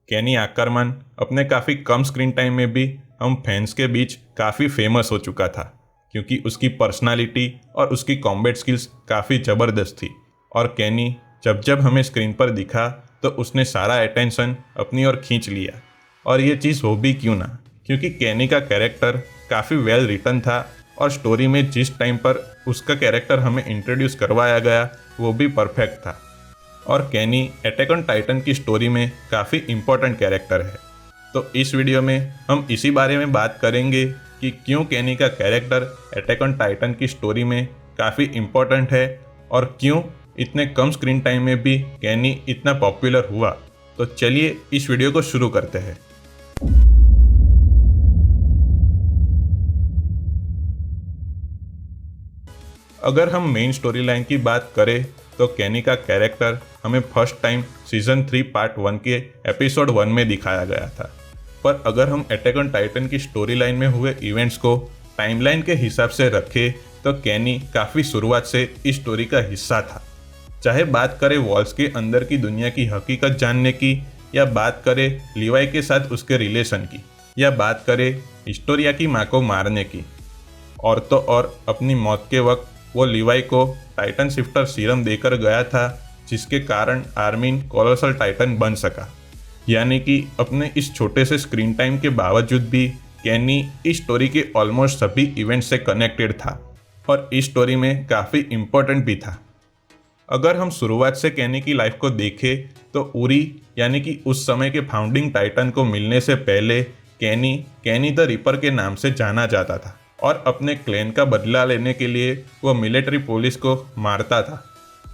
केनी आकरमन अपने काफ़ी कम स्क्रीन टाइम में भी हम फैंस के बीच काफ़ी फेमस हो चुका था, क्योंकि उसकी पर्सनालिटी और उसकी कॉम्बैट स्किल्स काफ़ी ज़बरदस्त थी। और केनी जब जब हमें स्क्रीन पर दिखा तो उसने सारा अटेंशन अपनी ओर खींच लिया। और ये चीज़ हो भी क्यों ना, क्योंकि केनी का कैरेक्टर काफ़ी वेल रिटन था और स्टोरी में जिस टाइम पर उसका कैरेक्टर हमें इंट्रोड्यूस करवाया गया वो भी परफेक्ट था। और केनी अटैक ऑन टाइटन की स्टोरी में काफ़ी इम्पोर्टेंट कैरेक्टर है। तो इस वीडियो में हम इसी बारे में बात करेंगे कि क्यों केनी का कैरेक्टर अटैक ऑन टाइटन की स्टोरी में काफ़ी इम्पोर्टेंट है और क्यों इतने कम स्क्रीन टाइम में भी केनी इतना पॉपुलर हुआ। तो चलिए इस वीडियो को शुरू करते हैं। अगर हम मेन स्टोरी लाइन की बात करें तो केनी का कैरेक्टर हमें फर्स्ट टाइम सीजन 3 पार्ट 1 के एपिसोड 1 में दिखाया गया था। पर अगर हम अटैक ऑन टाइटन की स्टोरी लाइन में हुए इवेंट्स को टाइमलाइन के हिसाब से रखें तो केनी काफ़ी शुरुआत से इस स्टोरी का हिस्सा था। चाहे बात करें वॉल्स के अंदर की दुनिया की हकीकत जानने की, या बात करें लिवाई के साथ उसके रिलेशन की, या बात करें हिस्टोरिया की माँ को मारने की। और तो और अपनी मौत के वक्त वो लिवाई को टाइटन शिफ्टर सीरम देकर गया था, जिसके कारण आर्मिन कोलोसल टाइटन बन सका। यानी कि अपने इस छोटे से स्क्रीन टाइम के बावजूद भी केनी इस स्टोरी के ऑलमोस्ट सभी इवेंट से कनेक्टेड था और इस स्टोरी में काफ़ी इम्पोर्टेंट भी था। अगर हम शुरुआत से केनी की लाइफ को देखें तो उरी यानी कि उस समय के फाउंडिंग टाइटन को मिलने से पहले केनी द रिपर के नाम से जाना जाता था और अपने क्लैन का बदला लेने के लिए वो मिलिट्री पुलिस को मारता था।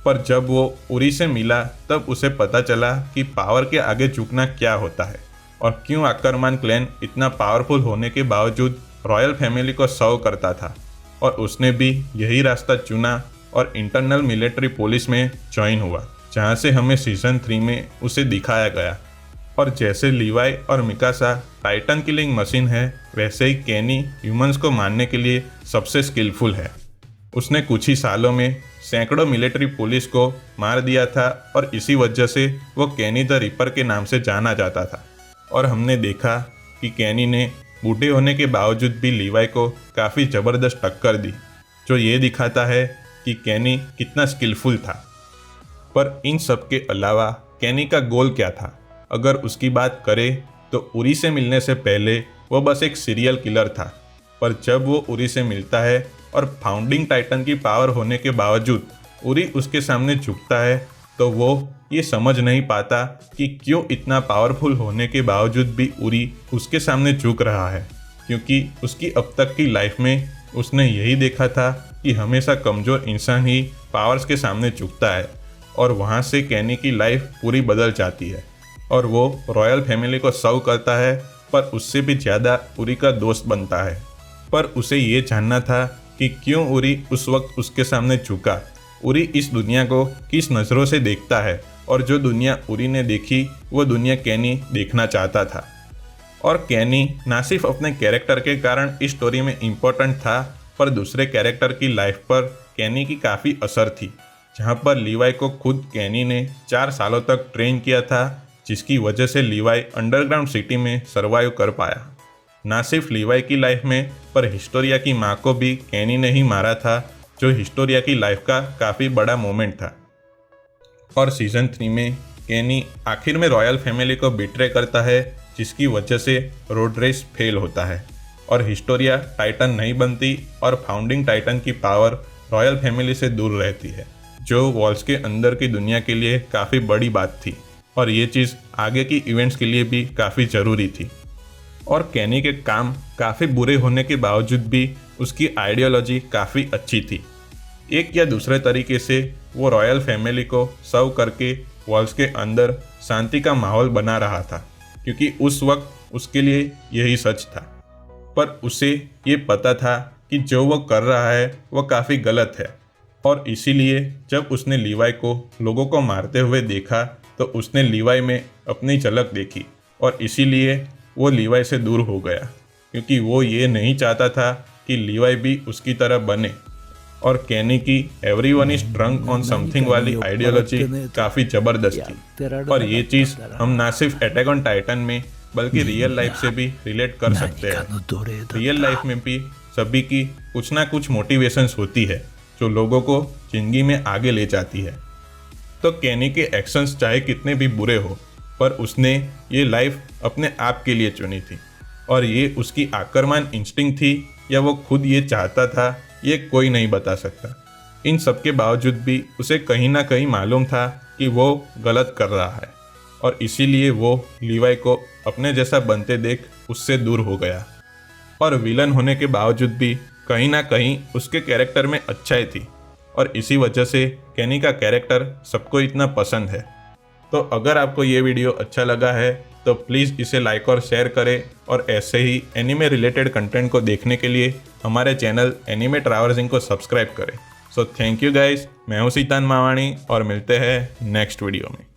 पर जब वो उरी से मिला तब उसे पता चला कि पावर के आगे झुकना क्या होता है और क्यों आकरमन क्लैन इतना पावरफुल होने के बावजूद रॉयल फैमिली को सर्व करता था। और उसने भी यही रास्ता चुना और इंटरनल मिलिट्री पुलिस में ज्वाइन हुआ, जहाँ से हमें सीजन 3 में उसे दिखाया गया। और जैसे लिवाई और मिकासा टाइटन किलिंग मशीन है, वैसे ही केनी ह्यूमंस को मारने के लिए सबसे स्किलफुल है। उसने कुछ ही सालों में सैकड़ों मिलिट्री पुलिस को मार दिया था और इसी वजह से वो केनी द रिपर के नाम से जाना जाता था। और हमने देखा कि केनी ने बूढ़े होने के बावजूद भी लिवाई को काफ़ी ज़बरदस्त टक्कर दी, जो ये दिखाता है कि केनी कितना स्किलफुल था। पर इन सब के अलावा केनी का गोल क्या था? अगर उसकी बात करें तो उरी से मिलने से पहले वो बस एक सीरियल किलर था। पर जब वो उरी से मिलता है और फाउंडिंग टाइटन की पावर होने के बावजूद उरी उसके सामने झुकता है, तो वो ये समझ नहीं पाता कि क्यों इतना पावरफुल होने के बावजूद भी उरी उसके सामने झुक रहा है, क्योंकि उसकी अब तक की लाइफ में उसने यही देखा था कि हमेशा कमज़ोर इंसान ही पावर्स के सामने झुकता है। और वहाँ से केनी की लाइफ पूरी बदल जाती है और वो रॉयल फैमिली को सर्व करता है, पर उससे भी ज़्यादा उरी का दोस्त बनता है। पर उसे ये जानना था कि क्यों उरी उस वक्त उसके सामने झुका, उरी इस दुनिया को किस नज़रों से देखता है, और जो दुनिया उरी ने देखी वो दुनिया केनी देखना चाहता था। और केनी ना सिर्फ अपने कैरेक्टर के कारण इस स्टोरी में इम्पोर्टेंट था, पर दूसरे कैरेक्टर की लाइफ पर केनी की काफ़ी असर थी, जहाँ पर लिवाई को खुद केनी ने 4 सालों तक ट्रेन किया था, जिसकी वजह से लिवाई अंडरग्राउंड सिटी में सर्वाइव कर पाया। ना सिर्फ लिवाई की लाइफ में, पर हिस्टोरिया की माँ को भी केनी ने ही मारा था, जो हिस्टोरिया की लाइफ का काफ़ी बड़ा मोमेंट था। और सीजन 3 में केनी आखिर में रॉयल फैमिली को बिट्रे करता है, जिसकी वजह से रोड रेस फेल होता है और हिस्टोरिया टाइटन नहीं बनती और फाउंडिंग टाइटन की पावर रॉयल फैमिली से दूर रहती है, जो वॉल्स के अंदर की दुनिया के लिए काफ़ी बड़ी बात थी और ये चीज़ आगे की इवेंट्स के लिए भी काफ़ी ज़रूरी थी। और केनी के काम काफ़ी बुरे होने के बावजूद भी उसकी आइडियोलॉजी काफ़ी अच्छी थी। एक या दूसरे तरीके से वो रॉयल फैमिली को सर्व करके वॉल्स के अंदर शांति का माहौल बना रहा था, क्योंकि उस वक्त उसके लिए यही सच था। पर उसे ये पता था कि जो वो कर रहा है वो काफ़ी गलत है, और इसीलिए जब उसने लिवाई को लोगों को मारते हुए देखा तो उसने लिवाई में अपनी झलक देखी और इसीलिए वो लिवाई से दूर हो गया, क्योंकि वो ये नहीं चाहता था कि लिवाई भी उसकी तरह बने। और कैनी की everyone is drunk on something वाली आइडियोलॉजी काफ़ी ज़बरदस्त थी। और ये चीज़ हम ना सिर्फ अटैक ऑन टाइटन में बल्कि रियल लाइफ से भी रिलेट कर सकते हैं। रियल लाइफ में भी सभी की कुछ ना कुछ मोटिवेशंस होती है जो लोगों को जिंदगी में आगे ले जाती है। तो कैनी के एक्शंस चाहे कितने भी बुरे हो, पर उसने ये लाइफ अपने आप के लिए चुनी थी, और ये उसकी आक्रामक इंस्टिंक्ट थी या वो खुद ये चाहता था, ये कोई नहीं बता सकता। इन सब के बावजूद भी उसे कहीं ना कहीं मालूम था कि वो गलत कर रहा है, और इसीलिए वो लीवाई को अपने जैसा बनते देख उससे दूर हो गया। और विलन होने के बावजूद भी कहीं ना कहीं उसके कैरेक्टर में अच्छाई थी, और इसी वजह से कैनी का कैरेक्टर सबको इतना पसंद है। तो अगर आपको ये वीडियो अच्छा लगा है तो प्लीज़ इसे लाइक और शेयर करें, और ऐसे ही एनीमे रिलेटेड कंटेंट को देखने के लिए हमारे चैनल एनीमे ट्रैवर्सिंग को सब्सक्राइब करें। सो थैंक यू गाइस, मैं हूँ सीतान मावाणी और मिलते हैं नेक्स्ट वीडियो में।